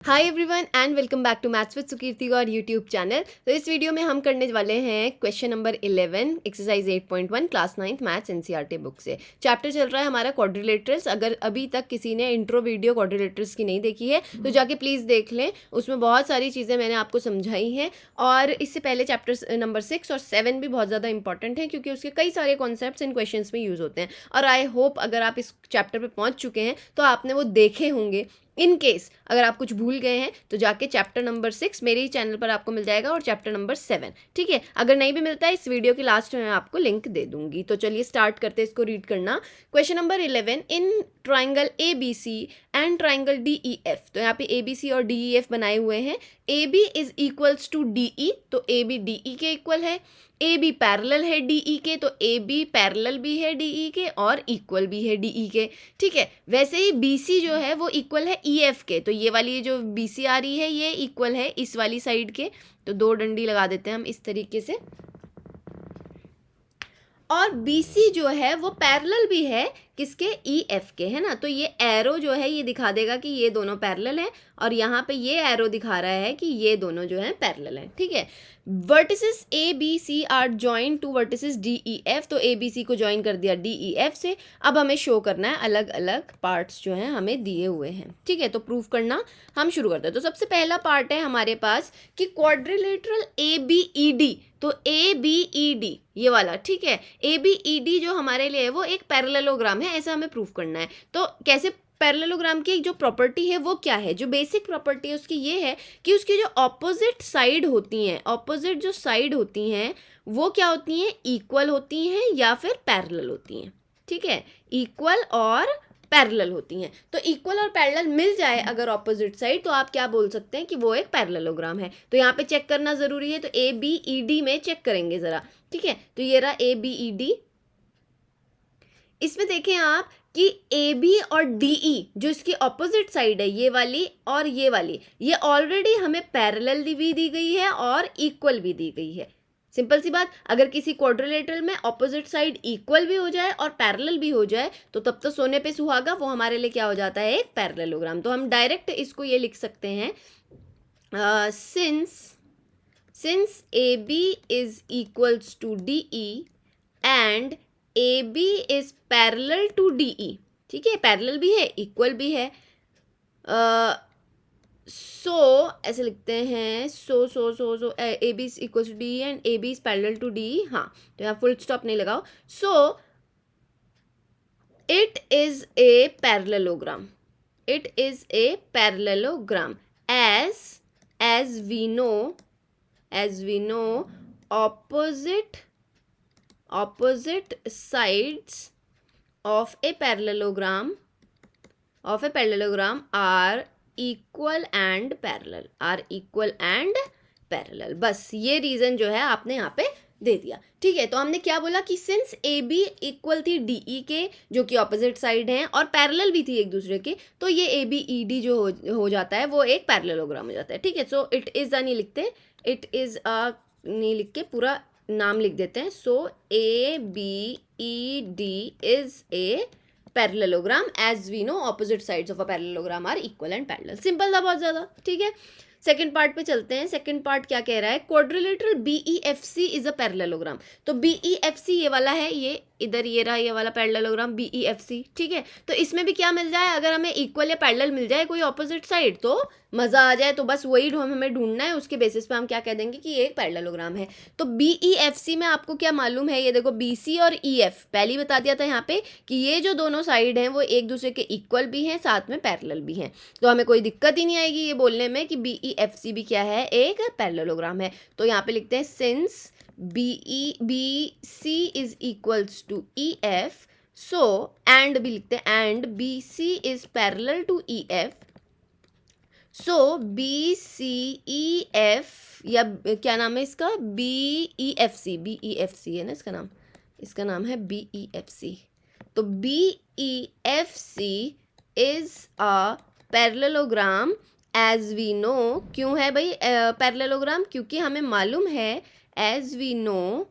Hi everyone and welcome back to maths with Sukirti Gaur YouTube channel. तो इस video में हम करने वाले हैं question number 11 exercise 8.1 class 9th maths NCERT book से। चैप्टर चल रहा है हमारा क्वाड्रिलेटरल्स। अगर अभी तक किसी ने इंट्रो वीडियो क्वाड्रिलेटरल्स की नहीं देखी है तो जाके प्लीज़ देख लें, उसमें बहुत सारी चीज़ें मैंने आपको समझाई हैं। और इससे पहले चैप्टर नंबर 6 और 7 भी बहुत ज़्यादा इंपॉर्टेंट हैं क्योंकि उसके कई सारे कॉन्सेप्ट्स इन क्वेश्चन में यूज़ होते हैं। और आई होप अगर आप इस चैप्टर पर पहुँच चुके हैं तो आपने वो देखे होंगे। इन केस अगर आप कुछ भूल गए हैं तो जाके चैप्टर नंबर 6 मेरे ही चैनल पर आपको मिल जाएगा और चैप्टर नंबर 7, ठीक है। अगर नहीं भी मिलता है इस वीडियो के लास्ट में मैं आपको लिंक दे दूंगी। तो चलिए स्टार्ट करते हैं इसको रीड करना। Question number 11, in triangle A B C and triangle D E F. तो यहाँ पे ए बी सी और डी ई एफ बनाए हुए हैं। A B is equals to D E, तो ए बी डी ई के इक्वल है। ए बी पैरेलल है डी ई के, तो ए बी पैरेलल भी है डी ई के और इक्वल भी है डी ई के, ठीक है। वैसे ही बी सी जो है वो इक्वल है ई एफ के, तो ये वाली जो बी सी आ रही है ये इक्वल है इस वाली साइड के। तो दो डंडी लगा देते हैं हम इस तरीके से। और बी सी जो है वो पैरेलल भी है किसके, ई एफ के, है ना। तो ये एरो जो है ये दिखा देगा कि ये दोनों पैरेलल हैं और यहाँ पे ये एरो दिखा रहा है कि ये दोनों जो हैं पैरेलल हैं, ठीक है। Vertices A B C are join to vertices D E F, तो ए बी सी को ज्वाइन कर दिया डी ई एफ से। अब हमें शो करना है अलग अलग पार्ट्स जो हैं हमें दिए हुए हैं, ठीक है। तो प्रूफ करना हम शुरू करते हैं। तो सबसे पहला पार्ट है हमारे पास कि quadrilateral A B E D, तो ए बी ई डी ये वाला, ठीक है। ए बी ई डी जो हमारे लिए है वो एक पैरेललोग्राम है, ऐसा हमें प्रूफ करना है। तो कैसे पैरेललोग्राम की जो प्रॉपर्टी है वो क्या है, जो बेसिक प्रॉपर्टी है उसकी ये है कि उसकी जो ऑपोजिट साइड होती हैं, ऑपोजिट जो साइड होती हैं वो क्या होती हैं, इक्वल होती हैं या फिर पैरेलल होती हैं, ठीक है। इक्वल और पैरेलल होती हैं। तो इक्वल और पैरेलल मिल जाए अगर ऑपोजिट साइड, तो आप क्या बोल सकते हैं कि वो एक पैरेललोग्राम है। तो यहाँ पे चेक करना ज़रूरी है, तो ए बी ई डी में चेक करेंगे ज़रा, ठीक है। तो ये रहा ए बी ई डी। इसमें देखें आप कि ए बी और डी ई जो इसकी ऑपोजिट साइड है ये वाली और ये वाली, ये ऑलरेडी हमें पैरेलल भी दी गई है और इक्वल भी दी गई है। सिंपल सी बात, अगर किसी क्वाड्रिलेटरल में ऑपोजिट साइड इक्वल भी हो जाए और पैरेलल भी हो जाए तो तब तो सोने पे सुहागा, वो हमारे लिए क्या हो जाता है, एक पैरेललोग्राम। तो हम डायरेक्ट इसको ये लिख सकते हैं, since A B is equals to D E and A B is parallel to D E, ठीक है। पैरेलल भी है, इक्वल भी है। सो ऐसे लिखते हैं, so A B is equal to D and A B is parallel to D. हाँ, तो यहाँ फुल स्टॉप नहीं लगाओ। So it is a parallelogram, it is a parallelogram as we know opposite sides of a parallelogram are equal and parallel। बस ये reason जो है आपने यहाँ पे दे दिया, ठीक है। तो हमने क्या बोला कि सिंस ए बी इक्वल थी डी ई के जो कि ऑपोजिट साइड हैं और पैरेलल भी थी एक दूसरे के, तो ये ए बी ई डी जो हो जाता है वो एक पैरेललोग्राम हो जाता है, ठीक है। सो इट इज़ नहीं लिखते, इट इज़ नहीं लिख के पूरा नाम लिख देते हैं। So A B E D is a parallelogram as we know opposite sides of a parallelogram are equal and parallel. Simple था बहुत ज़्यादा, ठीक है। सेकंड पार्ट पे चलते हैं। सेकंड पार्ट क्या कह रहा है, quadrilateral B E F C is a parallelogram. तो बी ई एफ सी ये वाला है, ये इधर ये रहा ये वाला parallelogram B E F C, ठीक है। तो इसमें भी क्या मिल जाए, अगर हमें इक्वल या पैरेलल मिल जाए कोई ऑपोजिट साइड तो मज़ा आ जाए। तो बस वही हमें ढूंढना है, उसके बेसिस पे हम क्या कह देंगे कि ये एक पैरेललोग्राम है। तो बी ई एफ सी में आपको क्या मालूम है, ये देखो बी सी और ई एफ पहले ही बता दिया था यहाँ पे कि ये जो दोनों साइड हैं वो एक दूसरे के इक्वल भी हैं साथ में पैरेलल भी हैं। तो हमें कोई दिक्कत ही नहीं आएगी ये बोलने में कि बी ई एफ सी भी क्या है, एक पैरेललोग्राम है। तो यहाँ पे लिखते हैं since B C is equals to E F, so and भी लिखते हैं and B C is parallel to E F, so B C E F या क्या नाम है इसका, बी ई एफ सी है ना इसका नाम है बी ई एफ सी। तो B E F C is a parallelogram as we know. क्यों है भाई पैरेललोग्राम, क्योंकि हमें मालूम है as we know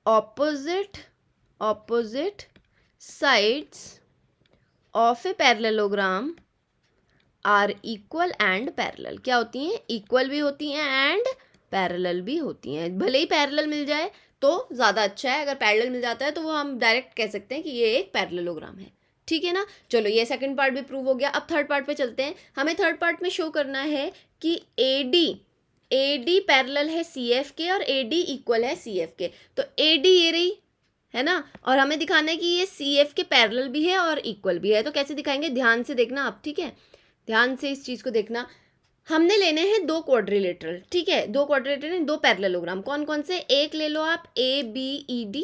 opposite sides of a parallelogram are equal and parallel. क्या होती हैं? इक्वल भी होती हैं एंड पैरेलल भी होती हैं। भले ही पैरेलल मिल जाए तो ज़्यादा अच्छा है, अगर पैरेलल मिल जाता है तो वो हम डायरेक्ट कह सकते हैं कि ये एक पैरेललोग्राम है। ठीक है ना? चलो ये सेकंड पार्ट भी प्रूव हो गया। अब थर्ड पार्ट पे चलते हैं। हमें थर्ड पार्ट में शो करना है कि AD पैरेलल है CF के और AD इक्वल है CF के। तो AD ये रही है ना, और हमें दिखाना है कि ये CF के पैरेलल भी है और इक्वल भी है। तो कैसे दिखाएंगे? ध्यान से देखना आप, ठीक है? ध्यान से इस चीज़ को देखना। हमने लेने हैं दो क्वाड्रिलेटरल, ठीक है? दो क्वाड्रिलेटरल, दो पैरेललोग्राम। कौन कौन से? एक ले लो आप ABED,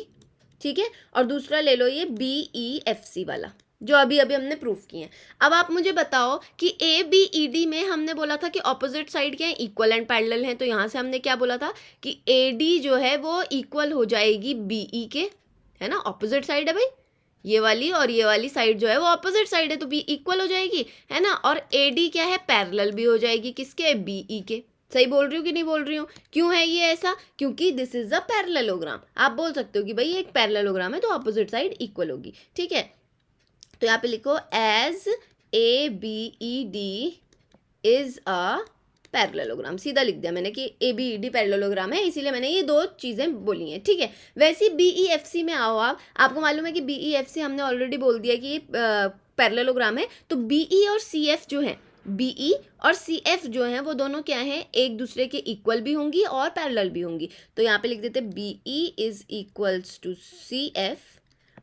ठीक है, और दूसरा ले लो ये BEFC वाला, जो अभी अभी हमने प्रूफ किए हैं। अब आप मुझे बताओ कि ABED में हमने बोला था कि ऑपोजिट साइड क्या है? इक्वल एंड पैरेलल हैं। तो यहाँ से हमने क्या बोला था कि AD जो है वो इक्वल हो जाएगी BE के, है ना? ऑपोजिट साइड है भाई, ये वाली और ये वाली साइड जो है वो ऑपोजिट साइड है, तो बी इक्वल हो जाएगी, है ना? और AD क्या है? पैरेलल भी हो जाएगी किसके? BE के। सही बोल रही हूँ कि नहीं बोल रही हूँ? क्यों है ये ऐसा? क्योंकि दिस इज अ पैरेललोग्राम। आप बोल सकते हो कि भाई ये एक पैरेललोग्राम है तो ऑपोजिट साइड इक्वल होगी, ठीक है? तो यहाँ पे लिखो as ABED is a parallelogram. सीधा लिख दिया मैंने कि ABED पैरेललोग्राम है, इसीलिए मैंने ये दो चीज़ें बोली हैं, ठीक है? वैसे BEFC में आओ आप, आपको मालूम है कि BEFC हमने ऑलरेडी बोल दिया कि ये पैरेललोग्राम है। तो BE और CF जो है, BE और CF जो हैं वो दोनों क्या हैं? एक दूसरे के इक्वल भी होंगी और पैरेलल भी होंगी। तो यहाँ पे लिख देते BE is equals to CF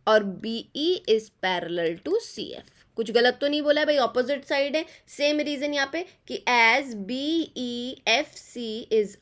और BE is parallel to CF। कुछ गलत तो नहीं बोला है भाई? ऑपोजिट साइड है। सेम रीजन यहाँ पे कि as BEFC is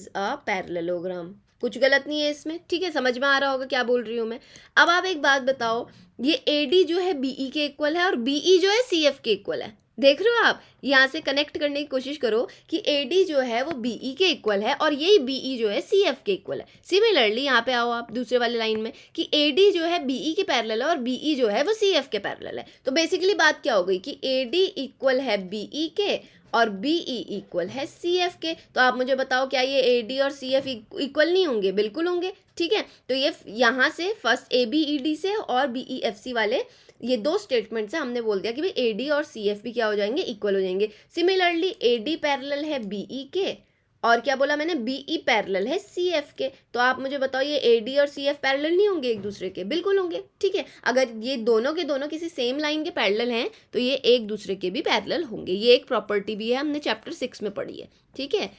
a parallelogram. कुछ गलत नहीं है इसमें, ठीक है? समझ में आ रहा होगा क्या बोल रही हूँ मैं। अब आप एक बात बताओ, ये AD जो है BE के इक्वल है और BE जो है CF के इक्वल है। देख रहे हो आप? यहाँ से कनेक्ट करने की कोशिश करो कि AD जो है वो BE के इक्वल है और यही BE जो है CF के इक्वल है। सिमिलरली यहाँ पे आओ आप दूसरे वाले लाइन में कि AD जो है BE के पैरेलल है और BE जो है वो CF के पैरेलल है। तो बेसिकली बात क्या हो गई कि AD इक्वल है BE के और BE इक्वल है CF के। तो आप मुझे बताओ क्या ये AD और CF इक्वल नहीं होंगे? बिल्कुल होंगे, ठीक है? तो ये यहाँ से फर्स्ट ABED से और BEFC वाले ये दो स्टेटमेंट से हमने बोल दिया कि भाई AD और CF भी क्या हो जाएंगे? इक्वल हो जाएंगे। सिमिलरली AD पैरेलल है BE के और क्या बोला मैंने? BE पैरेलल है CF के। तो आप मुझे बताओ ये AD और CF पैरेलल नहीं होंगे एक दूसरे के? बिल्कुल होंगे, ठीक है? अगर ये दोनों के दोनों किसी सेम लाइन के पैरेलल हैं तो ये एक दूसरे के भी पैरेलल होंगे। ये एक प्रॉपर्टी भी है, हमने चैप्टर 6 में पढ़ी है, ठीक है?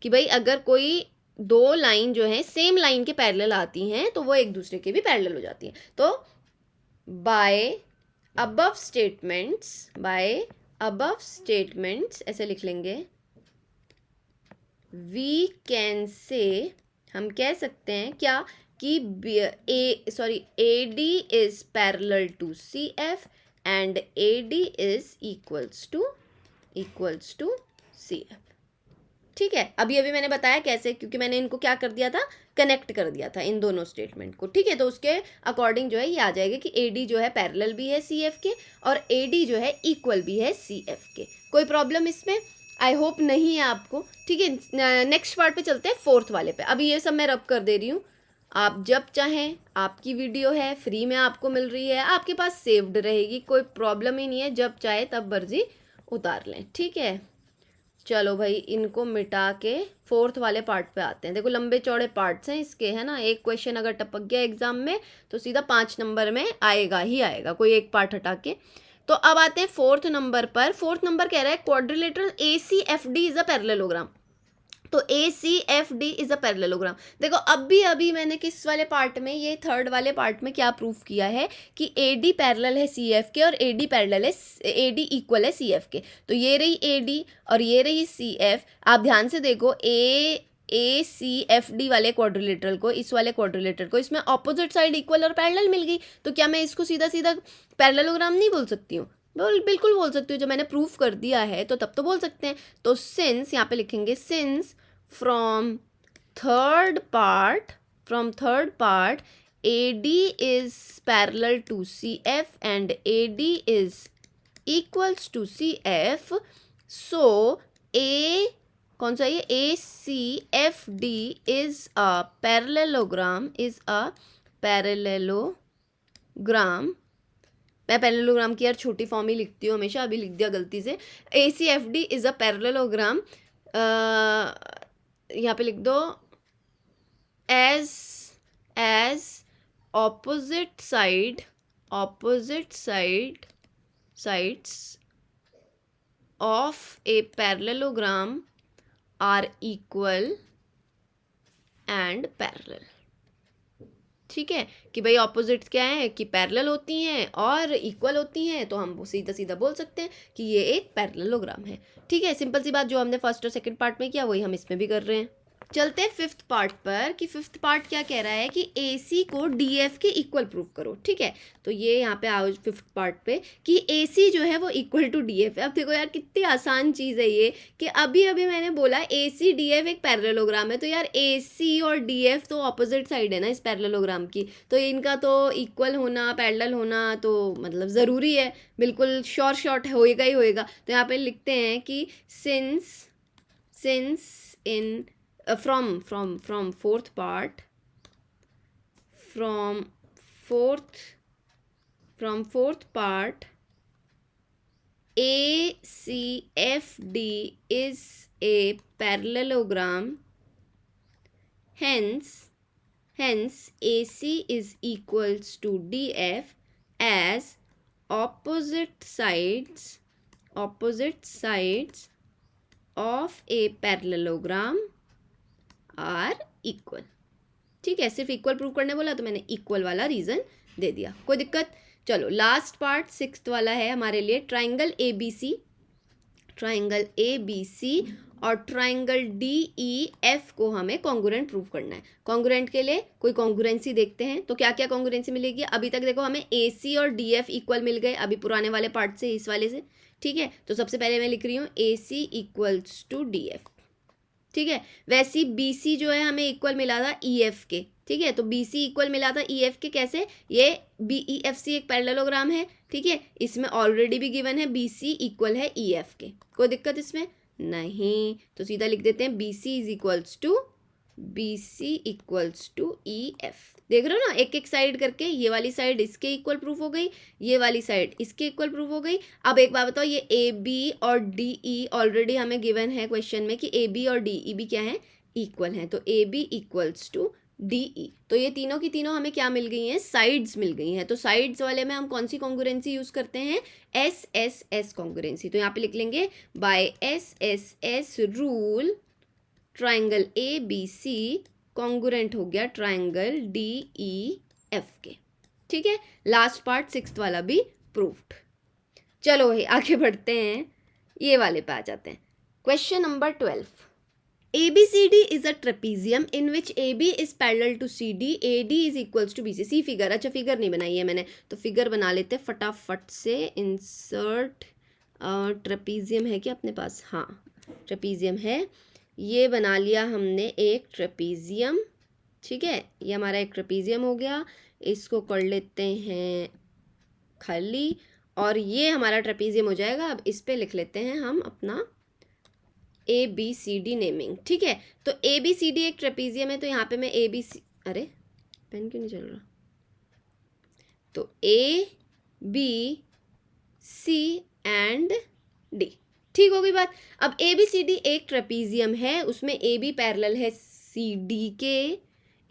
कि भाई अगर कोई दो लाइन जो है सेम लाइन के पैरेलल आती हैं तो वो एक दूसरे के भी पैरेलल हो जाती हैं। तो बाय above statements ऐसे लिख लेंगे, we can say, हम कह सकते हैं क्या कि AD is parallel to CF and AD is equals to CF, ठीक है? अभी अभी मैंने बताया कैसे, क्योंकि मैंने इनको क्या कर दिया था? कनेक्ट कर दिया था इन दोनों स्टेटमेंट को, ठीक है? तो उसके अकॉर्डिंग जो है ये आ जाएगा कि AD जो है पैरेलल भी है CF के और AD जो है इक्वल भी है CF के। कोई प्रॉब्लम इसमें? आई होप नहीं है आपको, ठीक है? नेक्स्ट पार्ट पे चलते हैं, फोर्थ वाले पे। अभी ये सब मैं रब कर दे रही हूँ, आप जब चाहें, आपकी वीडियो है, फ्री में आपको मिल रही है, आपके पास सेव्ड रहेगी, कोई प्रॉब्लम ही नहीं है। जब चाहे तब मर्जी उतार लें, ठीक है? चलो भाई इनको मिटा के फोर्थ वाले पार्ट पे आते हैं। देखो लंबे चौड़े पार्ट्स हैं इसके, है ना? एक क्वेश्चन अगर टपक गया एग्जाम में तो सीधा 5 नंबर में आएगा ही आएगा, कोई एक पार्ट हटा के। तो अब आते हैं फोर्थ नंबर पर। फोर्थ नंबर कह रहा है quadrilateral ACFD is a parallelogram. तो ACFD इज अ पैरेललोग्राम। देखो अभी मैंने किस वाले पार्ट में, ये थर्ड वाले पार्ट में क्या प्रूफ किया है कि AD पैरेलल है CF के और AD पैरेलल है, AD इक्वल है CF के। तो ये रही AD और ये रही CF। आप ध्यान से देखो ACFD वाले क्वाड्रिलेटरल को, इस वाले क्वाड्रिलेटरल को, इसमें ऑपोजिट साइड इक्वल और पैरेलल मिल गई। तो क्या मैं इसको सीधा सीधा पैरेललोग्राम नहीं बोल सकती हूँ? बिल्कुल बोल सकती हूँ। जब मैंने प्रूफ कर दिया है तो तब तो बोल सकते हैं। तो सिंस, यहाँ पे लिखेंगे since from third part AD is parallel to CF and AD is equals to CF, so कौन सा ये ACFD is a parallelogram मैं पैरेललोग्राम की यार छोटी फॉर्म ही लिखती हूँ हमेशा, अभी लिख दिया गलती से। ACFD इज अ पैरेललोग्राम, यहाँ पे लिख दो, as opposite sides of a parallelogram are equal and parallel। ठीक है, कि भाई ऑपोजिट्स क्या है कि पैरेलल होती हैं और इक्वल होती हैं, तो हम सीधा सीधा बोल सकते हैं कि ये एक पैरेललोग्राम है। ठीक है, सिंपल सी बात, जो हमने फर्स्ट और सेकंड पार्ट में किया वही हम इसमें भी कर रहे हैं। चलते हैं फिफ्थ पार्ट पर, कि फिफ्थ पार्ट क्या कह रहा है कि AC को DF के इक्वल प्रूव करो। ठीक है, तो ये यहाँ पे आओ फिफ्थ पार्ट पे कि AC जो है वो इक्वल टू DF है। अब देखो यार कितनी आसान चीज़ है ये, कि अभी अभी मैंने बोला AC DF एक पैरेललोग्राम है, तो यार AC और DF तो ऑपोजिट साइड है ना इस पैरेललोग्राम की, तो इनका तो इक्वल होना, पैरेलल होना तो मतलब ज़रूरी है, बिल्कुल शॉर्ट होएगा ही होएगा। तो यहाँ पे लिखते हैं कि since in from fourth part, from fourth part ACFD is a parallelogram, hence AC is equals to DF as opposite sides of a parallelogram are equal. ठीक है, सिर्फ इक्वल प्रूव करने बोला तो मैंने इक्वल वाला रीजन दे दिया, कोई दिक्कत। चलो लास्ट पार्ट सिक्स्थ वाला है हमारे लिए, ट्राइंगल ABC और ट्राइंगल DEF को हमें कॉन्ग्रुएंट प्रूव करना है। कॉन्ग्रुएंट के लिए कोई कॉन्ग्रुएंसी देखते हैं, तो क्या क्या कॉन्ग्रुएंसी मिलेगी। अभी तक देखो हमें AC और DF इक्वल मिल गए, अभी पुराने वाले पार्ट से, इस वाले से। ठीक है, तो सबसे पहले मैं लिख रही हूँ AC इक्वल्स टू DF। ठीक है, वैसे ही BC जो है हमें इक्वल मिला था EF के। ठीक है, तो BC इक्वल मिला था EF के, कैसे, ये BEFC एक पैरेललोग्राम है। ठीक है, इसमें ऑलरेडी भी गिवन है BC इक्वल है EF के, कोई दिक्कत इसमें नहीं, तो सीधा लिख देते हैं BC इक्वल्स टू EF। देख रहे हो ना, एक एक साइड करके, ये वाली साइड इसके इक्वल प्रूफ हो गई, ये वाली साइड इसके इक्वल प्रूफ हो गई। अब एक बात बताओ, ये AB और DE ऑलरेडी हमें गिवन है क्वेश्चन में कि AB और DE भी क्या है, इक्वल हैं, तो AB इक्वल्स टू DE। तो ये तीनों की तीनों हमें क्या मिल गई हैं, साइड्स मिल गई हैं। तो साइड्स वाले में हम कौन सी कॉन्ग्रुएंसी यूज करते हैं, SSS कॉन्ग्रुएंसी। तो यहाँ पे लिख लेंगे by SSS rule triangle ABC congruent हो गया ट्राइंगल DEF के। ठीक है, लास्ट पार्ट सिक्स्थ वाला भी प्रूव्ड। चलो आगे बढ़ते हैं, ये वाले पे आ जाते हैं। Question number 12, ABCD is a trapezium in which AB is parallel to CD, AD is equals to BC। See figure, अच्छा फिगर नहीं बनाई है मैंने, तो फिगर बना लेते फटाफट से। इंसर्ट ट्रेपीजियम है क्या अपने पास, हाँ ट्रेपीजियम है, ये बना लिया हमने एक ट्रेपीजियम। ठीक है, ये हमारा एक ट्रेपीजियम हो गया, इसको कर लेते हैं खाली, और ये हमारा ट्रेपीजियम हो जाएगा। अब इस पे लिख लेते हैं हम अपना ABCD नेमिंग। ठीक है, तो ABCD एक ट्रेपीजियम है, तो यहाँ पे मैं ABC, अरे पेन क्यों नहीं चल रहा, तो ABC एंड D। ठीक हो गई बात। अब ABCD एक ट्रेपीजियम है, उसमें AB पैरेलल है CD के,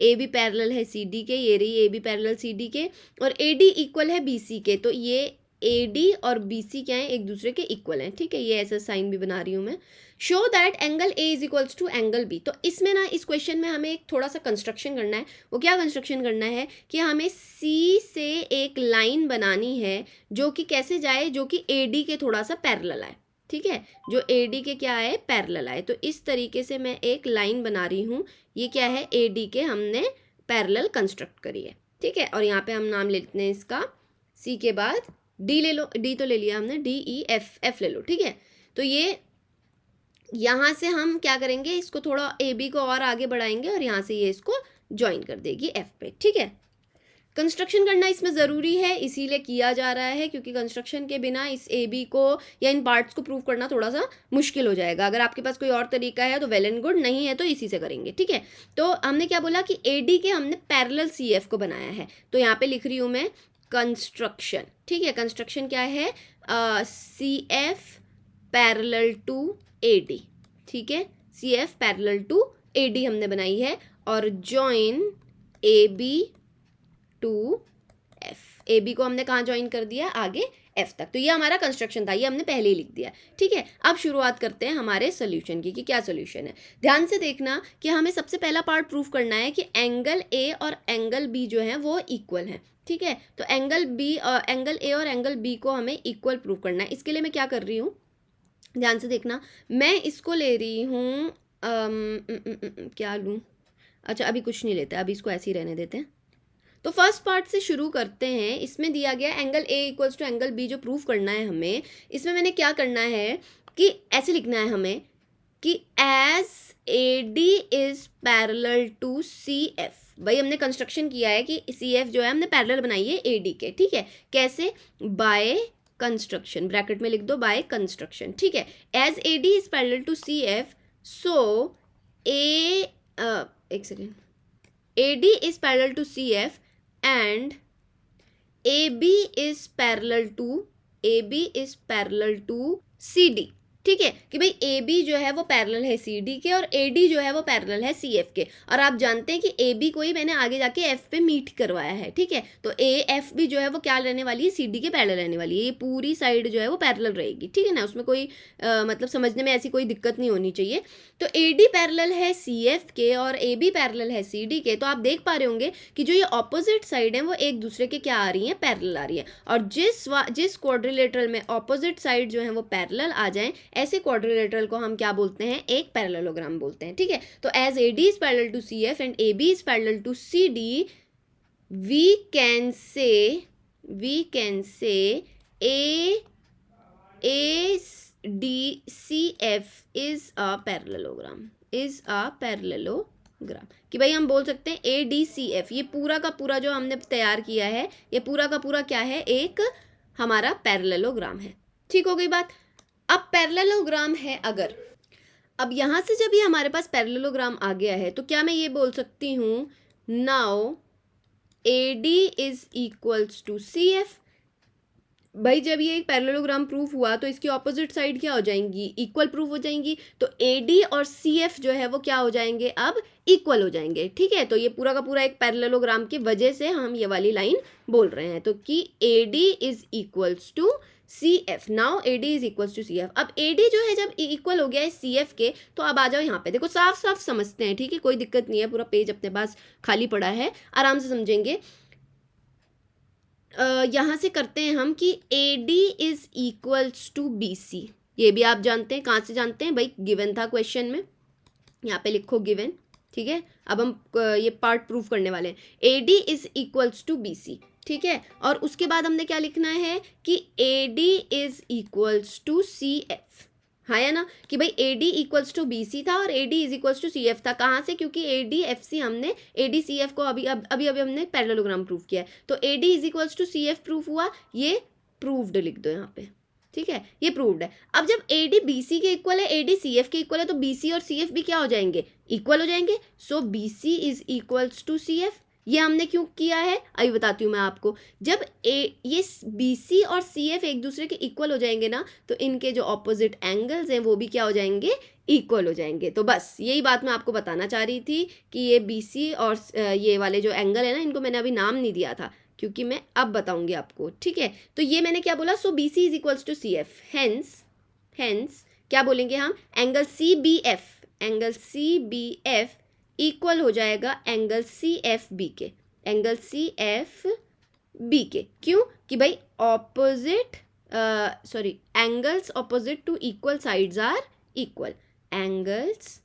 AB पैरेलल है CD के, ये रही AB पैरेलल CD के, और AD इक्वल है BC के। तो ये AD और BC क्या है, एक दूसरे के इक्वल हैं। ठीक है, ये ऐसा साइन भी बना रही हूँ मैं। Show that angle A is equals to angle B। तो इसमें ना, इस क्वेश्चन में हमें एक थोड़ा सा कंस्ट्रक्शन करना है। वो क्या कंस्ट्रक्शन करना है कि हमें C से एक लाइन बनानी है जो कि कैसे जाए, जो कि AD के थोड़ा सा पैरेलल आए। ठीक है, जो AD के क्या है, पैरेलल आए। तो इस तरीके से मैं एक लाइन बना रही हूँ, ये क्या है, AD के हमने पैरेलल कंस्ट्रक्ट करी है। ठीक है, और यहाँ पे हम नाम लेते हैं इसका, C के बाद D ले लो, D तो ले लिया हमने, DEF ले लो। ठीक है, तो ये यहाँ से हम क्या करेंगे, इसको थोड़ा AB को और आगे बढ़ाएंगे और यहाँ से ये इसको ज्वाइन कर देगी F पे। ठीक है, कंस्ट्रक्शन करना इसमें ज़रूरी है, इसीलिए किया जा रहा है, क्योंकि कंस्ट्रक्शन के बिना इस AB को या इन पार्ट्स को प्रूव करना थोड़ा सा मुश्किल हो जाएगा। अगर आपके पास कोई और तरीका है तो वेल एंड गुड, नहीं है तो इसी से करेंगे। ठीक है, तो हमने क्या बोला कि AD के हमने पैरेलल CF को बनाया है, तो यहाँ पे लिख रही हूँ मैं कंस्ट्रक्शन, ठीक है। कंस्ट्रक्शन क्या है, CF पैरेलल टू AD, ठीक है, CF पैरेलल टू AD हमने बनाई है, और join AB to F, AB को हमने कहाँ ज्वाइन कर दिया, आगे F तक। तो ये हमारा कंस्ट्रक्शन था, ये हमने पहले ही लिख दिया, ठीक है। अब शुरुआत करते हैं हमारे सोल्यूशन की कि क्या सोल्यूशन है। ध्यान से देखना कि हमें सबसे पहला पार्ट प्रूफ करना है कि एंगल A और एंगल B जो है वो इक्वल है, ठीक है। तो एंगल A और एंगल B को हमें इक्वल प्रूफ करना है। इसके लिए मैं क्या कर रही हूँ, ध्यान से देखना, मैं इसको ले रही हूँ क्या लूँ, अच्छा अभी कुछ नहीं लेते, अभी इसको ऐसे ही रहने देते हैं। तो फर्स्ट पार्ट से शुरू करते हैं। इसमें दिया गया angle A equals to angle B जो प्रूफ करना है हमें, इसमें मैंने क्या करना है कि ऐसे लिखना है हमें कि as AD is parallel to CF। भाई हमने कंस्ट्रक्शन किया है कि CF जो है हमने पैरेलल बनाई है AD के, ठीक है। कैसे, बाय कंस्ट्रक्शन, ब्रैकेट में लिख दो बाय कंस्ट्रक्शन, ठीक है। As AD is parallel to CF, so एक second, AD is parallel to CF and AB is parallel to CD, ठीक है। कि भाई AB जो है वो पैरेलल है CD के और AD जो है वो पैरेलल है CF के, और आप जानते हैं कि AB को ही मैंने आगे जाके F पे मीट करवाया है, ठीक है। तो AF भी जो है वो क्या रहने वाली है, CD के पैरेलल रहने वाली है। ये पूरी साइड जो है वो पैरेलल रहेगी, ठीक है ना, उसमें कोई मतलब समझने में ऐसी कोई दिक्कत नहीं होनी चाहिए। तो AD पैरेलल है CF के और AB पैरेलल है CD के। तो आप देख पा रहे होंगे कि जो ये ऑपोजिट साइड है वो एक दूसरे के क्या आ रही है, पैरेलल आ रही है। और जिस क्वाड्रिलेटरल में ऑपोजिट साइड जो है वो पैरेलल आ जाए, ऐसे क्वाड्रिलेटरल को हम क्या बोलते हैं, एक पैरेललोग्राम बोलते हैं, ठीक है। तो as AD is parallel to CF and AB is parallel to CD, we can say ADCF is a parallelogram, कि भाई हम बोल सकते हैं ADCF, ये पूरा का पूरा जो हमने तैयार किया है, ये पूरा का पूरा क्या है, एक हमारा पैरेललोग्राम है, ठीक हो गई बात। अब पैरेललोग्राम है अगर, अब यहाँ से जब ये हमारे पास पैरेललोग्राम आ गया है तो क्या मैं ये बोल सकती हूँ, now AD is equals to CF। भाई जब ये एक पैरेललोग्राम प्रूफ हुआ तो इसकी ऑपोजिट साइड क्या हो जाएंगी, इक्वल प्रूफ हो जाएंगी। तो AD और CF जो है वो क्या हो जाएंगे, अब इक्वल हो जाएंगे, ठीक है। तो ये पूरा का पूरा एक पैरेललोग्राम की वजह से हम ये वाली लाइन बोल रहे हैं। तो कि AD is equals to CF, now AD is equals to CF। अब AD जो है जब इक्वल हो गया है CF के, तो अब आ जाओ यहाँ पे, देखो साफ साफ समझते हैं, ठीक है, कोई दिक्कत नहीं है, पूरा पेज अपने पास खाली पड़ा है, आराम से समझेंगे। यहाँ से करते हैं हम कि AD is equals to BC, ये भी आप जानते हैं, कहाँ से जानते हैं भाई, गिवन था क्वेश्चन में, यहाँ पे लिखो गिवन, ठीक है। अब हम ये पार्ट प्रूफ करने वाले हैं, AD is equals to BC, ठीक है। और उसके बाद हमने क्या लिखना है कि AD is equals to CF, हाँ या ना, कि भाई AD इक्वल्स टू BC था और AD is equals to CF था। कहाँ से, क्योंकि ADFC हमने ADCF को अभी हमने पैरेललोग्राम प्रूफ किया है, तो AD is equals to CF proof हुआ, ये प्रूव्ड लिख दो यहाँ पे, ठीक है, ये प्रूव्ड है। अब जब AD BC के इक्वल है, AD CF के इक्वल है, तो BC और CF भी क्या हो जाएंगे, इक्वल हो जाएंगे। So BC is equals to CF। ये हमने क्यों किया है अभी बताती हूँ मैं आपको। जब ये BC और CF एक दूसरे के इक्वल हो जाएंगे ना, तो इनके जो ऑपोजिट एंगल्स हैं वो भी क्या हो जाएंगे, इक्वल हो जाएंगे। तो बस यही बात मैं आपको बताना चाह रही थी कि ये BC और ये वाले जो एंगल है ना, इनको मैंने अभी नाम नहीं दिया था क्योंकि मैं अब बताऊंगी आपको, ठीक है। तो ये मैंने क्या बोला, so BC is equals to CF, hence क्या बोलेंगे हम, एंगल CBF इक्वल हो जाएगा एंगल CFB के, क्यों, कि भाई angles opposite to equal sides are equal, angles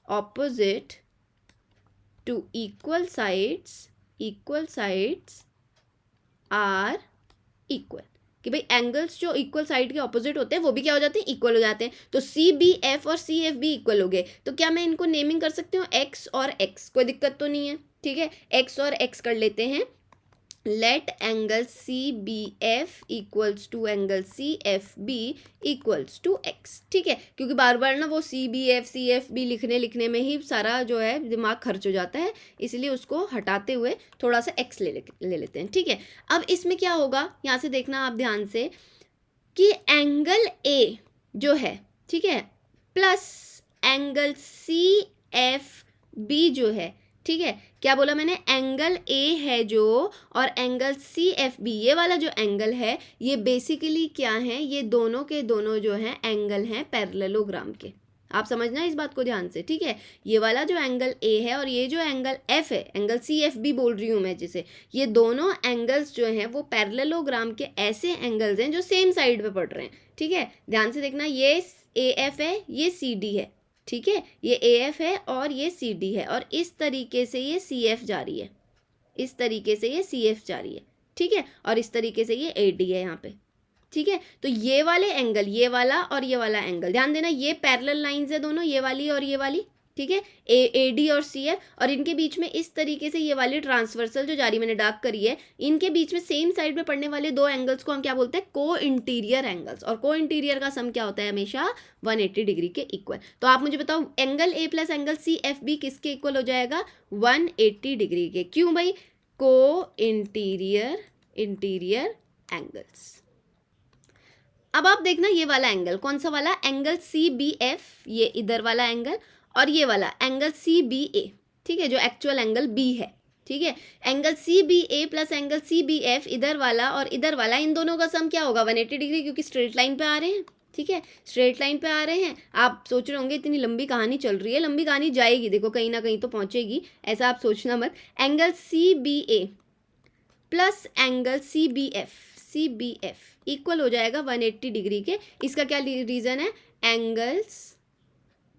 opposite to equal sides are equal, कि भाई एंगल्स जो इक्वल साइड के ऑपोजिट होते हैं वो भी क्या हो जाते हैं, इक्वल हो जाते हैं। तो CBF और CFB इक्वल हो गए, तो क्या मैं इनको नेमिंग कर सकती हूँ X और X, कोई दिक्कत तो नहीं है, ठीक है। X और X कर लेते हैं, let angle C B F equals to angle C F B equals to X. ठीक है, क्योंकि बार बार ना वो सी एफ बी लिखने में ही सारा जो है दिमाग खर्च हो जाता है, इसलिए उसको हटाते हुए थोड़ा सा एक्स ले लेते हैं। ठीक है, अब इसमें क्या होगा, यहाँ से देखना आप ध्यान से कि एंगल ए जो है, ठीक है, plus angle C F B जो है, ठीक है, क्या बोला मैंने, एंगल ए है जो और एंगल सी एफ बी, ये वाला जो एंगल है ये बेसिकली क्या है, ये दोनों के दोनों जो हैं एंगल हैं पैरेललोग्राम के। आप समझना इस बात को ध्यान से। ठीक है, ये वाला जो एंगल ए है और ये जो एंगल एफ है, एंगल सी एफ बी बोल रही हूँ मैं जिसे, ये दोनों एंगल्स जो हैं वो पैरेललोग्राम के ऐसे एंगल्स हैं जो सेम साइड पे पड़ रहे हैं। ठीक है, ध्यान से देखना, ये ए एफ है, ये सी डी है। ठीक है, ये ए एफ है और ये सी डी है, और इस तरीके से ये सी एफ जा रही है, इस तरीके से ये सी एफ जा रही है। ठीक है, और इस तरीके से ये ए डी है यहाँ पे। ठीक है, तो ये वाले एंगल, ये वाला और ये वाला एंगल, ध्यान देना ये पैरेलल लाइंस है दोनों, ये वाली और ये वाली। ठीक है, ए डी और सी एफ, और इनके बीच में इस तरीके से ये वाली ट्रांसवर्सल जो जा रही मैंने डार्क करी है, इनके बीच में सेम साइड में पड़ने वाले दो एंगल्स को हम क्या बोलते हैं, को इंटीरियर एंगल्स। और को इंटीरियर का सम क्या होता है, हमेशा 180 डिग्री के इक्वल। तो आप मुझे बताओ angle A plus angle C F B किसके इक्वल हो जाएगा, 180 डिग्री के। क्यों भाई, को इंटीरियर एंगल्स। अब आप देखना ये वाला एंगल कौन सा वाला, एंगल सी बी एफ, ये इधर वाला एंगल, और ये वाला एंगल सी बी ए। ठीक है, जो एक्चुअल एंगल बी है। ठीक है, angle C B A plus angle C B F, इधर वाला और इधर वाला, इन दोनों का सम क्या होगा, 180 डिग्री, क्योंकि स्ट्रेट लाइन पे आ रहे हैं। ठीक है, स्ट्रेट लाइन पे आ रहे हैं। आप सोच रहे होंगे इतनी लंबी कहानी चल रही है, लंबी कहानी जाएगी, देखो कहीं ना कहीं तो पहुंचेगी, ऐसा आप सोचना मत। Angle C B A plus angle C B F equal हो जाएगा 180 डिग्री के। इसका क्या रीज़न है, angles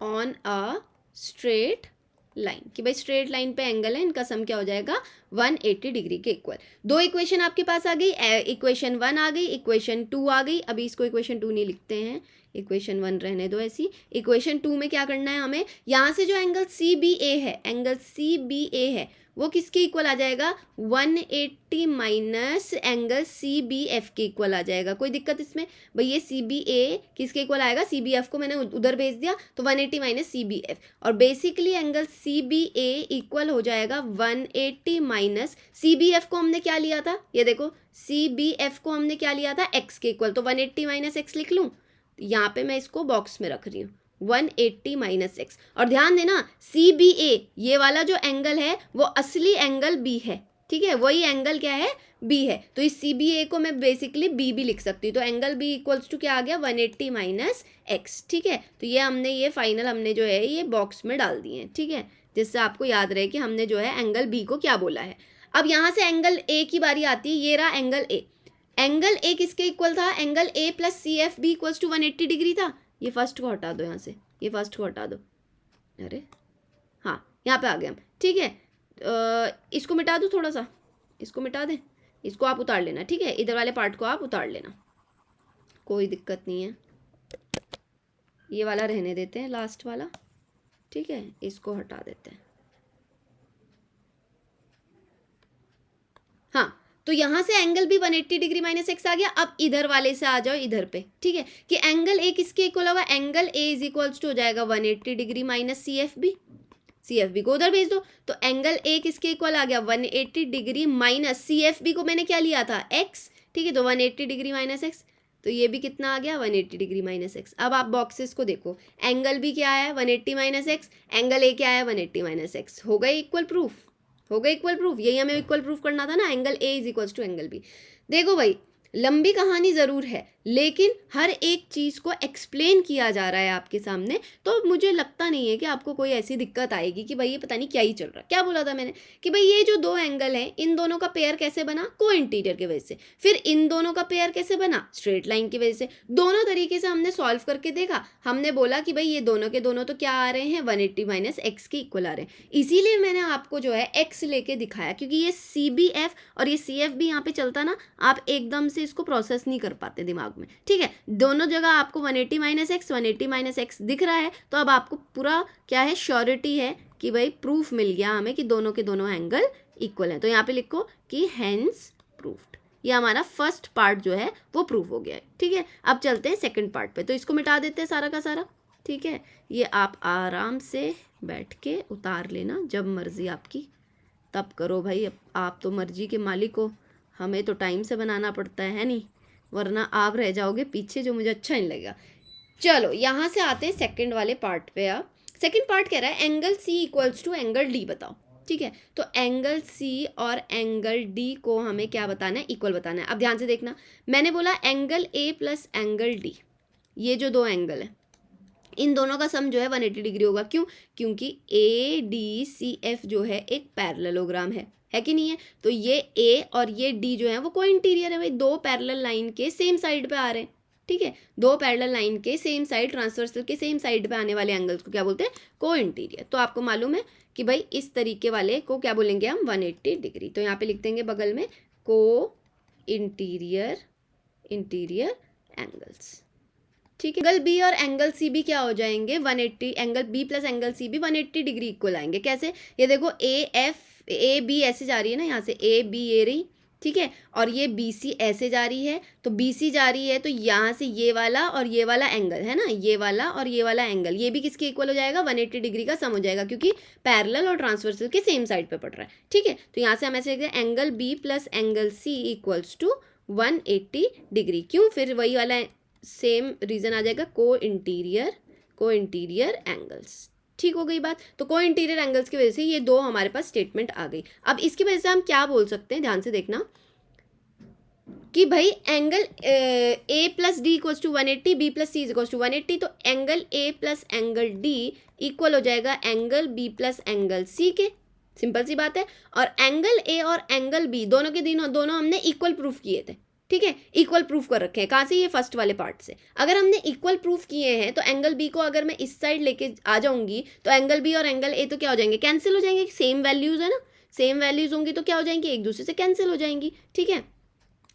on a straight line, कि भाई स्ट्रेट लाइन पे एंगल है, इनका सम क्या हो जाएगा, 180 डिग्री के इक्वल। दो इक्वेशन आपके पास आ गई, इक्वेशन 1 आ गई, इक्वेशन 2 आ गई। अभी इसको इक्वेशन 2 नहीं लिखते हैं, इक्वेशन 1 रहने दो ऐसी। इक्वेशन 2 में क्या करना है हमें, यहाँ से जो एंगल सी बी ए है, एंगल सी बी ए है, वो किसके इक्वल आ जाएगा, 180 minus angle C B F के इक्वल आ जाएगा। कोई दिक्कत इसमें, भाई ये सी बी ए किसके इक्वल आएगा, सी बी एफ को मैंने उधर भेज दिया, तो 180 माइनस सी बी एफ, और बेसिकली एंगल सी बी ए इक्वल हो जाएगा 180 माइनस सी बी एफ को हमने क्या लिया था, ये देखो सी बी एफ को हमने क्या लिया था, एक्स के इक्वल, तो 180 माइनस एक्स लिख लूँ, यहाँ पे मैं इसको बॉक्स में रख रही हूँ, 180 माइनस एक्स। और ध्यान देना सी बी ए, ये वाला जो एंगल है वो असली एंगल बी है। ठीक है, वही एंगल क्या है, बी है, तो इस सी बी ए को मैं बेसिकली बी भी लिख सकती हूँ। तो एंगल बी इक्वल्स टू क्या आ गया, 180 माइनस एक्स। ठीक है, तो ये हमने ये फाइनल हमने जो है ये बॉक्स में डाल दिए हैं। ठीक है, जिससे आपको याद रहे कि हमने जो है एंगल बी को क्या बोला है। अब यहाँ से एंगल ए की बारी आती है, ये रहा एंगल ए। एंगल ए किसके इक्वल था, angle A plus C F B equals to 180 degree था। ये फर्स्ट को हटा दो यहाँ से, ये फर्स्ट को हटा दो, अरे हाँ यहाँ पे आ गए हम। ठीक है, इसको मिटा दूँ थोड़ा सा, इसको मिटा दें, इसको आप उतार लेना। ठीक है, इधर वाले पार्ट को आप उतार लेना, कोई दिक्कत नहीं है। ये वाला रहने देते हैं, लास्ट वाला। ठीक है, इसको हटा देते हैं। हाँ, तो यहाँ से एंगल भी 180 डिग्री माइनस एक्स आ गया। अब इधर वाले से आ जाओ इधर पे। ठीक है, कि एंगल ए किसके इक्वल होगा, angle A is equals to हो जाएगा 180 degree minus C F B, C F B को उधर भेज दो। तो एंगल ए किसके इक्वल आ गया, 180 degree minus C F B को मैंने क्या लिया था, एक्स। ठीक है, तो 180 डिग्री माइनस एक्स, तो ये भी कितना आ गया, 180 डिग्री माइनस एक्स। अब आप बॉक्सेस को देखो, एंगल बी क्या है, 180 माइनस एक्स, एंगल ए क्या है, 180 माइनस एक्स। हो गए इक्वल प्रूफ, हो गया इक्वल प्रूफ। यही हमें इक्वल प्रूफ करना था ना, angle A is equals to angle B. देखो भाई लंबी कहानी ज़रूर है, लेकिन हर एक चीज़ को एक्सप्लेन किया जा रहा है आपके सामने, तो मुझे लगता नहीं है कि आपको कोई ऐसी दिक्कत आएगी कि भाई ये पता नहीं क्या ही चल रहा है। क्या बोला था मैंने कि भाई ये जो दो एंगल हैं, इन दोनों का पेयर कैसे बना, को इंटीरियर की वजह से। फिर इन दोनों का पेयर कैसे बना, स्ट्रेट लाइन की वजह से। दोनों तरीके से हमने सॉल्व करके देखा। हमने बोला कि भाई ये दोनों के दोनों तो क्या आ रहे हैं, 180 माइनस एक्स के इक्वल आ रहे हैं। इसीलिए मैंने आपको जो है एक्स लेके दिखाया, क्योंकि ये सी बी एफ और ये सी एफ भी यहाँ पे चलता ना, आप एकदम से इसको प्रोसेस नहीं कर पाते दिमाग में। ठीक है, दोनों जगह आपको 180 माइनस एक्स 180 माइनस एक्स दिख रहा है, तो अब आपको पूरा क्या है, श्योरिटी है कि भाई प्रूफ मिल गया हमें कि दोनों के दोनों एंगल इक्वल हैं। तो यहाँ पे लिखो कि हेंस प्रूफ्ड। ये हमारा फर्स्ट पार्ट जो है वो प्रूफ हो गया है। ठीक है, अब चलते हैं सेकंड पार्ट पे। तो इसको मिटा देते हैं सारा का सारा। ठीक है, ये आप आराम से बैठ के उतार लेना, जब मर्जी आपकी तब करो भाई। आप तो मर्जी के मालिक हो, हमें तो टाइम से बनाना पड़ता है नहीं, वरना आप रह जाओगे पीछे, जो मुझे अच्छा नहीं लगेगा। चलो यहाँ से आते हैं सेकंड वाले पार्ट पे। आप सेकंड पार्ट कह रहा है angle C equals to angle D बताओ। ठीक है, तो एंगल सी और एंगल डी को हमें क्या बताना है, इक्वल बताना है। अब ध्यान से देखना, मैंने बोला angle A plus angle D, ये जो दो एंगल है इन दोनों का सम जो है 180 डिग्री होगा। क्यों? क्योंकि ए डी सी एफ जो है एक पैरेललोग्राम है कि नहीं है? तो ये ए और ये डी जो है वो कोइंटीरियर है भाई, दो पैरेलल लाइन के सेम साइड पे आ रहे हैं। ठीक है, दो पैरेलल लाइन के सेम साइड, ट्रांसवर्सल के सेम साइड पे आने वाले एंगल्स को क्या बोलते हैं, को इंटीरियर। तो आपको मालूम है कि भाई इस तरीके वाले को क्या बोलेंगे हम, 180 डिग्री। तो यहाँ पे लिख देंगे बगल में को इंटीरियर एंगल्स। ठीक है, एंगल बी और एंगल सी भी क्या हो जाएंगे 180, angle B plus angle C भी 180 डिग्री इक्वल आएंगे। कैसे? ये देखो ए बी ऐसे जा रही है ना, यहाँ से ए बी ये रही, ठीक है, और ये बी सी ऐसे जा रही है, तो बी सी जा रही है, तो यहाँ से ये वाला और ये वाला एंगल है ना, ये वाला और ये वाला एंगल, ये भी किसके इक्वल हो जाएगा, 180 डिग्री का सम हो जाएगा, क्योंकि पैरेलल और ट्रांसवर्सल के सेम साइड पे पड़ रहा है। ठीक है, तो यहाँ से हम ऐसे लिखते हैं angle B plus angle C equals to 180 degree. क्यों? फिर वही वाला सेम रीजन आ जाएगा, को इंटीरियर एंगल्स। ठीक हो गई बात। तो को इंटीरियर एंगल्स की वजह से ये दो हमारे पास स्टेटमेंट आ गई। अब इसकी वजह से हम क्या बोल सकते हैं, ध्यान से देखना कि भाई angle A plus D equals to 180, B plus C equals to 180, तो angle A plus angle D equal हो जाएगा angle B plus angle C के। सिंपल सी बात है। और एंगल ए और एंगल बी दोनों के दोनों हमने इक्वल प्रूफ किए थे। ठीक है, इक्वल प्रूफ कर रखे हैं। कहाँ से? ये फर्स्ट वाले पार्ट से। अगर हमने इक्वल प्रूफ किए हैं तो एंगल बी को अगर मैं इस साइड लेके आ जाऊंगी तो एंगल बी और एंगल ए तो क्या हो जाएंगे, कैंसिल हो जाएंगे। सेम वैल्यूज है ना, सेम वैल्यूज होंगी तो क्या हो जाएंगी, एक दूसरे से कैंसिल हो जाएंगी। ठीक है,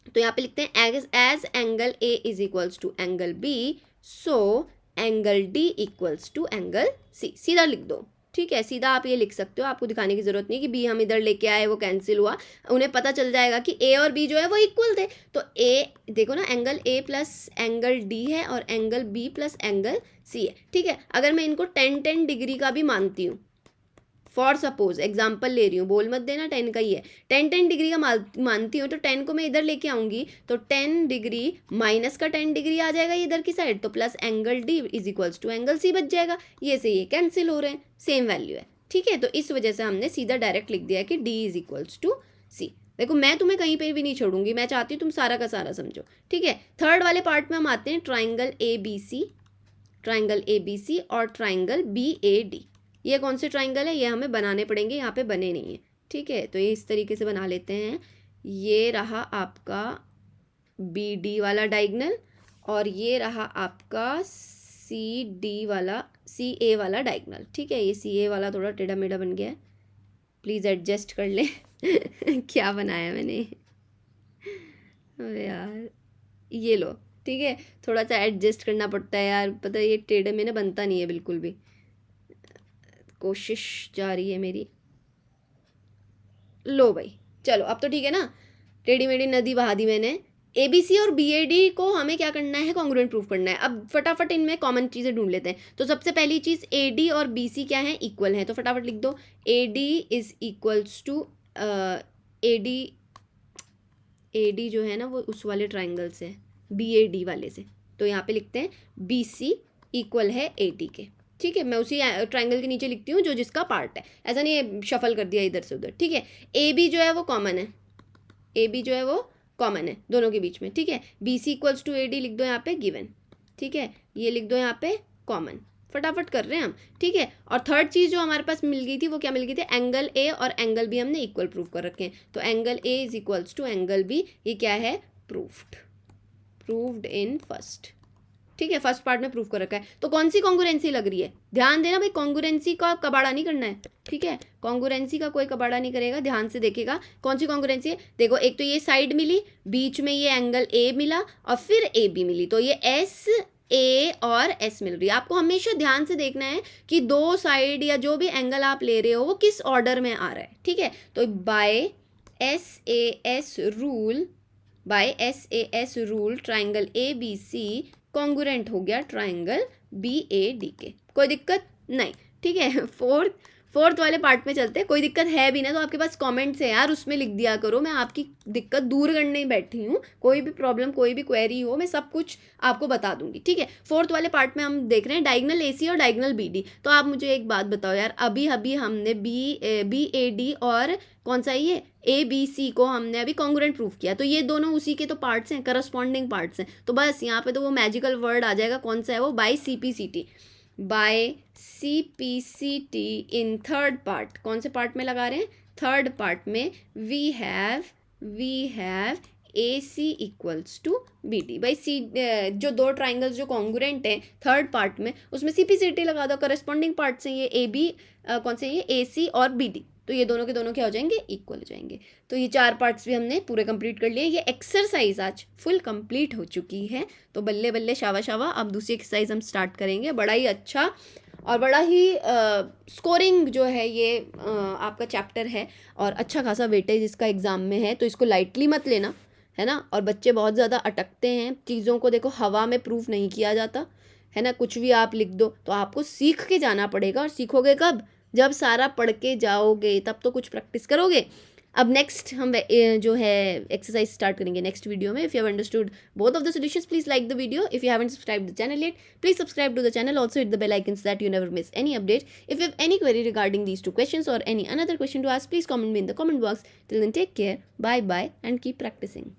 तो यहाँ पे लिखते हैं as angle A is equals to angle B, so angle D equals to angle C. सीधा लिख दो। ठीक है, सीधा आप ये लिख सकते हो, आपको दिखाने की जरूरत नहीं कि बी हम इधर लेके आए वो कैंसिल हुआ। उन्हें पता चल जाएगा कि ए और बी जो है वो इक्वल थे। तो ए देखो ना, angle A plus angle D है और angle B plus angle C है। ठीक है, अगर मैं इनको 10 डिग्री का भी मानती हूँ, फॉर सपोज एग्जाम्पल ले रही हूँ, बोल मत देना 10 का ही है, 10 डिग्री का मानती हूँ, तो 10 को मैं इधर लेके आऊंगी तो 10 डिग्री माइनस का 10 डिग्री आ जाएगा इधर की साइड, तो plus angle D is equals to angle C बच जाएगा। ये से ये कैंसिल हो रहे हैं, सेम वैल्यू है। ठीक है, तो इस वजह से हमने सीधा डायरेक्ट लिख दिया कि डी इज इक्वल्स टू सी। देखो मैं तुम्हें कहीं पे भी नहीं छोड़ूंगी, मैं चाहती हूँ तुम सारा का सारा समझो। ठीक है, थर्ड वाले पार्ट में हम आते हैं, ट्राइंगल ए बी सी और ट्राइंगल बी ए डी। ये कौन से ट्राइंगल है, ये हमें बनाने पड़ेंगे, यहाँ पे बने नहीं है। ठीक है, तो ये इस तरीके से बना लेते हैं। ये रहा आपका बी डी वाला डायगोनल और ये रहा आपका सी ए वाला डायगोनल। ठीक है, ये सी ए वाला थोड़ा टेढ़ा मेढ़ा बन गया है, प्लीज़ एडजस्ट कर ले। क्या बनाया मैंने यार, ये लो। ठीक है, थोड़ा सा एडजस्ट करना पड़ता है यार, पता है ये टेढ़े में ना बनता नहीं है बिल्कुल भी, कोशिश जारी है मेरी। लो भाई, चलो अब तो ठीक है ना, टेढ़ी मेढ़ी नदी बहा दी मैंने। ए बी सी और बी ए डी को हमें क्या करना है, कॉन्ग्रुएंट प्रूफ करना है। अब फटाफट इनमें कॉमन चीज़ें ढूंढ लेते हैं। तो सबसे पहली चीज़, ए डी और बी सी क्या है, इक्वल है। तो फटाफट लिख दो, A D is equals to A D जो है ना वो उस वाले ट्राइंगल से, बी ए डी वाले से। तो यहाँ पे लिखते हैं बी सी इक्वल है ए डी के। ठीक है, मैं उसी ट्राइंगल के नीचे लिखती हूँ जो जिसका पार्ट है, ऐसा नहीं है शफल कर दिया इधर से उधर। ठीक है, ए बी जो है वो कॉमन है, दोनों के बीच में। ठीक है, B C equals to A D लिख दो यहाँ पे गिवन। ठीक है, ये लिख दो यहाँ पे कॉमन, फटाफट कर रहे हैं हम। ठीक है, और थर्ड चीज़ जो हमारे पास मिल गई थी वो क्या मिल गई थी, एंगल ए और एंगल बी हमने इक्वल प्रूफ कर रखे हैं। तो angle A is equals to angle B, ये क्या है, प्रूफ्ड इन फर्स्ट। ठीक है, फर्स्ट पार्ट में प्रूफ कर रखा है। तो कौन सी कॉन्ग्रुएंसी लग रही है, ध्यान देना भाई, कॉन्ग्रुएंसी का कबाड़ा नहीं करना है। ठीक है, कॉन्ग्रुएंसी का कोई कबाड़ा नहीं करेगा, ध्यान से देखेगा कौन सी कॉन्ग्रुएंसी है। देखो, एक तो ये साइड मिली, बीच में ये एंगल ए मिला और फिर ए बी मिली, तो ये एस ए और एस मिल रही है। आपको हमेशा ध्यान से देखना है कि दो साइड या जो भी एंगल आप ले रहे हो वो किस ऑर्डर में आ रहा है। ठीक है, तो by SAS rule, by SAS rule triangle ABC congruent हो गया ट्राइंगल BAD के। कोई दिक्कत नहीं, ठीक है। फोर्थ वाले पार्ट में चलते हैं। कोई दिक्कत है भी ना तो आपके पास कमेंट्स है यार, उसमें लिख दिया करो, मैं आपकी दिक्कत दूर करने ही बैठी हूँ। कोई भी प्रॉब्लम, कोई भी क्वेरी हो, मैं सब कुछ आपको बता दूंगी, ठीक है। फोर्थ वाले पार्ट में हम देख रहे हैं डायगोनल AC और डायगोनल BD। तो आप मुझे एक बात बताओ यार, अभी अभी हमने BAD और कौन सा ये ABC को हमने अभी कॉन्ग्रुएंट प्रूफ किया, तो ये दोनों उसी के तो पार्ट्स हैं, करस्पॉन्डिंग पार्ट्स हैं। तो बस यहाँ पे तो वो मैजिकल वर्ड आ जाएगा, कौन सा है वो, by CPCT। By CPCT in third part, कौन से पार्ट में लगा रहे हैं, थर्ड पार्ट में we have AC equals to BD। भाई जो दो ट्राइंगल्स जो कॉन्ग्रुएंट हैं थर्ड पार्ट में, उसमें CPCT लगा दो, करस्पॉन्डिंग पार्ट से ये AB कौन से ये AC और BD, तो ये दोनों के दोनों क्या हो जाएंगे, इक्वल हो जाएंगे। तो ये 4 पार्ट्स भी हमने पूरे कंप्लीट कर लिए। ये एक्सरसाइज आज फुल कंप्लीट हो चुकी है। तो बल्ले बल्ले शावा शावा, अब दूसरी एक्सरसाइज हम स्टार्ट करेंगे। बड़ा ही अच्छा और बड़ा ही स्कोरिंग जो है ये आपका चैप्टर है, और अच्छा खासा वेटेज इसका एग्ज़ाम में है, तो इसको लाइटली मत लेना, है ना। और बच्चे बहुत ज़्यादा अटकते हैं चीज़ों को, देखो हवा में प्रूफ नहीं किया जाता, है ना। कुछ भी आप लिख दो, तो आपको सीख के जाना पड़ेगा। और सीखोगे कब, जब सारा पढ़ के जाओगे, तब तो कुछ प्रैक्टिस करोगे। अब नेक्स्ट हम जो है एक्सरसाइज स्टार्ट करेंगे नेक्स्ट वीडियो में। If you have understood both of the solutions, please like the video. If you haven't subscribe the channel yet, please subscribe to the channel. Also hit the bell icon so that you never miss any update. If you have any query regarding these 2 questions or any another question to ask, please comment me in the comment box. Till then, take care, bye bye, and keep practicing.